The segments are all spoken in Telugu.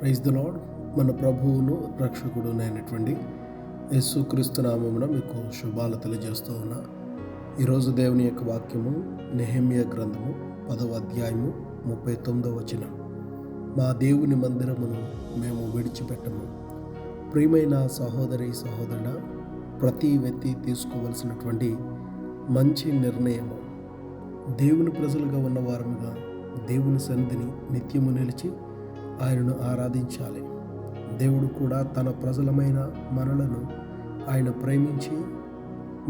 Praise the lord. మన ప్రభువును రక్షకుడునైనటువంటి యేసుక్రీస్తు నామమున మీకు శుభాలు తెలియజేస్తూ ఉన్నా. ఈరోజు దేవుని యొక్క వాక్యము నెహెమ్యా గ్రంథము 10వ అధ్యాయము 39వ వచనం. మా దేవుని మందిరమును మేము విడిచిపెట్టము. ప్రియమైన సహోదరి సహోదరుడా, ప్రతి వ్యక్తి తీసుకోవలసినటువంటి మంచి నిర్ణయము, దేవుని ప్రజలుగా ఉన్నవారముగా దేవుని సన్నిధిని నిత్యము నిలిచి ఆయనను ఆరాధించాలి. దేవుడు కూడా తన ప్రజలమైన మనలను ఆయన ప్రేమించి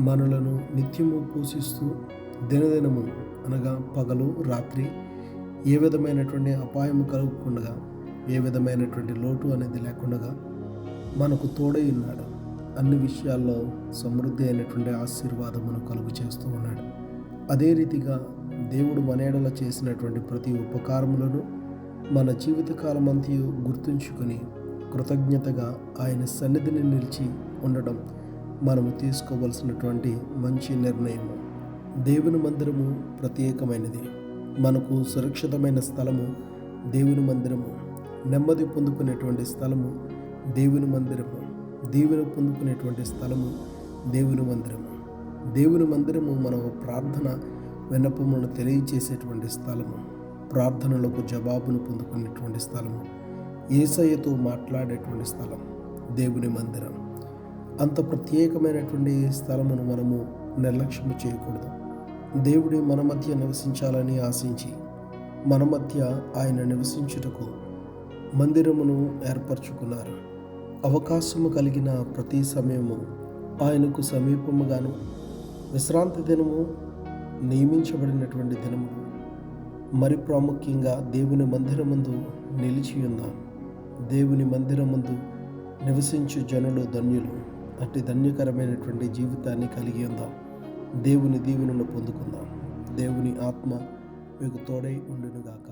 మనలను నిత్యము పోషిస్తూ దినదినము అనగా పగలు రాత్రి ఏ విధమైనటువంటి అపాయము కలగకుండా, ఏ విధమైనటువంటి లోటు అనేది లేకుండా మనకు తోడై ఉన్నాడు. అన్ని విషయాల్లో సమృద్ధి అయినటువంటి ఆశీర్వాదమును కలుగు చేస్తూ ఉన్నాడు. అదే రీతిగా దేవుడు మన ఎడల చేసినటువంటి ప్రతి ఉపకారములను మన జీవితకాలం అంతయు గుర్తుంచుకొని కృతజ్ఞతగా ఆయన సన్నిధిని నిలిచి ఉండడం మనము తీసుకోవలసినటువంటి మంచి నిర్ణయము. దేవుని మందిరము ప్రత్యేకమైనది. మనకు సురక్షితమైన స్థలము దేవుని మందిరము. నెమ్మది పొందుకునేటువంటి స్థలము దేవుని మందిరము. దీవెన పొందుకునేటువంటి స్థలము దేవుని మందిరము. దేవుని మందిరము మన ప్రార్థన విన్నపములను తెలియచేసేటువంటి స్థలము, ప్రార్థనలకు జవాబును పొందుకునేటువంటి స్థలము, యేసయ్యతో మాట్లాడేటువంటి స్థలం దేవుని మందిరం. అంత ప్రత్యేకమైనటువంటి స్థలమును మనము నిర్లక్ష్యము చేయకూడదు. దేవుడి మన మధ్య నివసించాలని ఆశించి మన మధ్య ఆయన నివసించుటకు మందిరమును ఏర్పరచుకున్నారు. అవకాశము కలిగిన ప్రతి సమయము ఆయనకు సమీపముగాను, విశ్రాంతి దినము నియమించబడినటువంటి దినములు మరి ప్రాముఖ్యంగా దేవుని మందిరమందు నిలిచి ఉందాం. దేవుని మందిరమందు నివసించు జనులు ధన్యులు. అట్టి ధన్యకరమైనటువంటి జీవితాన్ని కలిగి ఉందాం. దేవుని దీవెనను పొందుకుందాం. దేవుని ఆత్మ మీకు తోడై ఉండునుగాక.